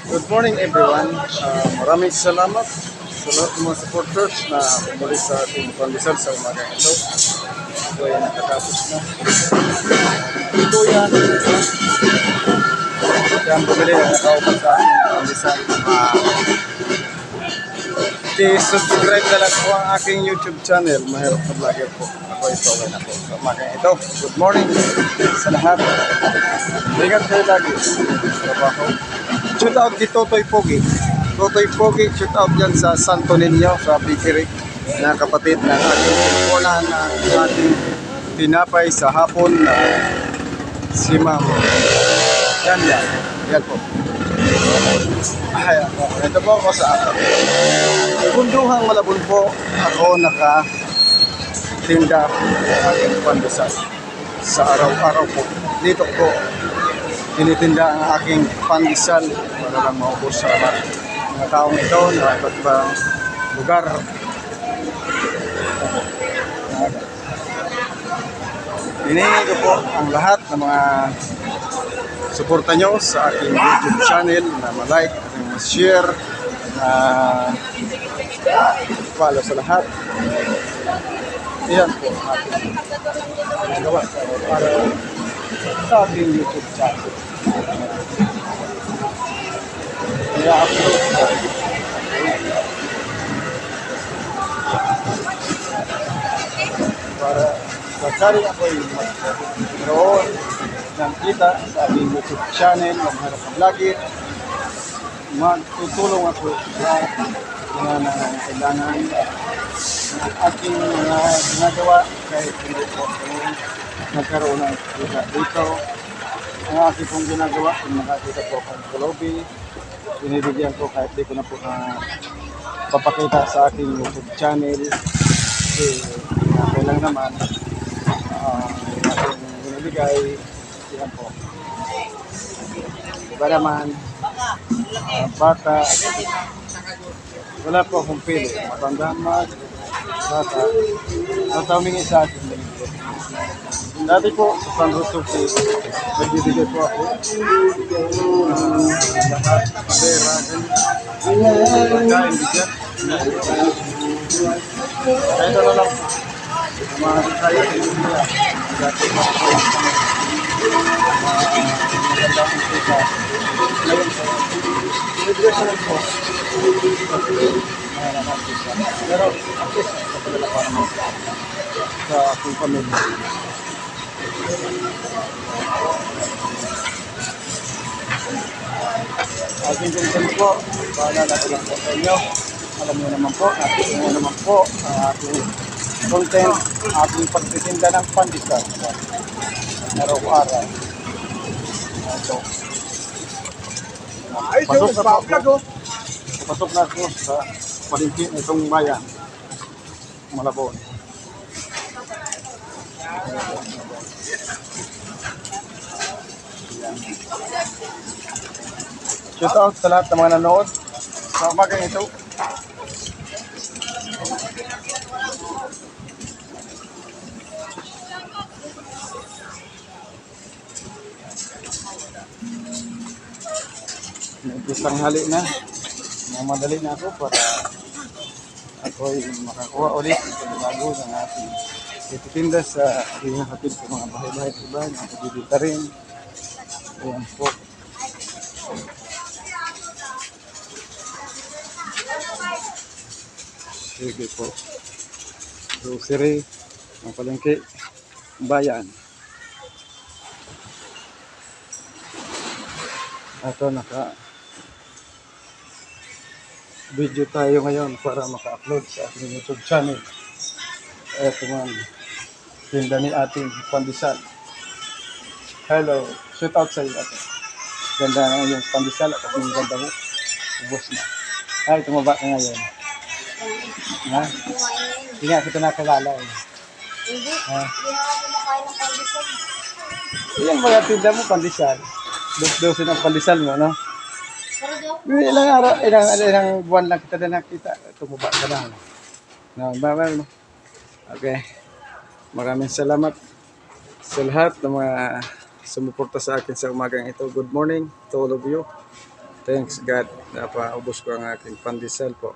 Good morning everyone. Maraming salamat sa lahat ng mga supporters na muli sa ating pandesal sa umaga ito. Ito ay nakatapos na. Ito yan. Yan bumili na nakaupan sa ating pandesal. I-subscribe na lang po ang aking YouTube channel. Mahirap na vlogger po. Ako ito, okay na po. Sa umaga ito. Good morning sa lahat. Ingat kayo lagi. Trabaho. Shoot out kay Totoy Pogi. Totoy Pogi, shoot out yan sa Santo Niño, sa bakery na kapatid ng ating pinkunan na ating tinapay sa hapon na si Ma'am. Yan yan. Yan po. Ay, ito po ako sa akin. Bunduhang Malabon po ako nakatinda ng aking pandesal sa araw-araw po. Dito po tinitinda ang aking pandesal para lang maubos sa mga taong ito na iba't ibang lugar. Hinihingi ko po ang lahat ng mga suporta nyo sa aking YouTube channel na ma-like at ma-share na follow sa lahat. Iyan po ating ginagawa para sa ating YouTube channel. I-upload para sakali ako'y magkaroon ng kita sa ating YouTube channel ng Harap ng Vlogger. Magtutulong ako sa mga nangangailangan ng aking mga ginagawa kahit hindi po nagkaroon ng kita dito. Ang aking pong ginagawa, kung nakakita po akong kalobi, binibigyan ko kahit di ko na po papakita sa aking YouTube channel. Kasi okay lang naman aking binibigay. Yan po. Iba naman, bata, wala po akong pili. Matanda man, bata, bata humingi sa akin. Dati po, sa San Rosuke, nagbibigay po ako lahat, pera, pagkain, bigyan. Kahit ano lang po, mga kaya sa India, dati po ako magandang kita. Ngayon po, binibigay sa lang po. Pero, at least, kapadala pa naman sa aking pamilya. Aking content po, paalala ko lang po sa inyo. Alam niyo naman po, natin mo naman po ang ating content, ating pagtitinda ng pandesal. Araw-araw. Ito. Pasok na ako sa palengke itong bayan, Malabon. Shout out sa lahat ng mga nanood sa umagang ito. Isang hali na, mamadali na ako para ako'y makakuha ulit ng bago ng ating ititinda sa aking hatid sa mga bahay-bahay iba na pagdidita rin. Ayan po. Sige po. Grocery, ang palengke, bayan. Ito video tayo ngayon para maka-upload sa ating YouTube channel. Ito man, tinda ni ating pandesal. Hello, shout out sa iyo ate. Ganda na yung pandesal at yung ganda mo. Ubos na. Ay, tumaba ka ngayon. Ha? Hindi nga kita nakilala eh. Hindi. Ha? Hindi na ako kumakain ng pandesal. Yan mga tinda mo pandesal. Dos-dosin ang pandesal mo, no? Pero di ako Ilang araw, ilang buwan lang kita na nakita. Tumaba ka lang. No, bawal mo. Okay. Maraming salamat sa lahat ng mga sumuporta sa akin sa umagang ito. Good morning to all of you. Thanks God, napaubos ko ang aking pandesal po.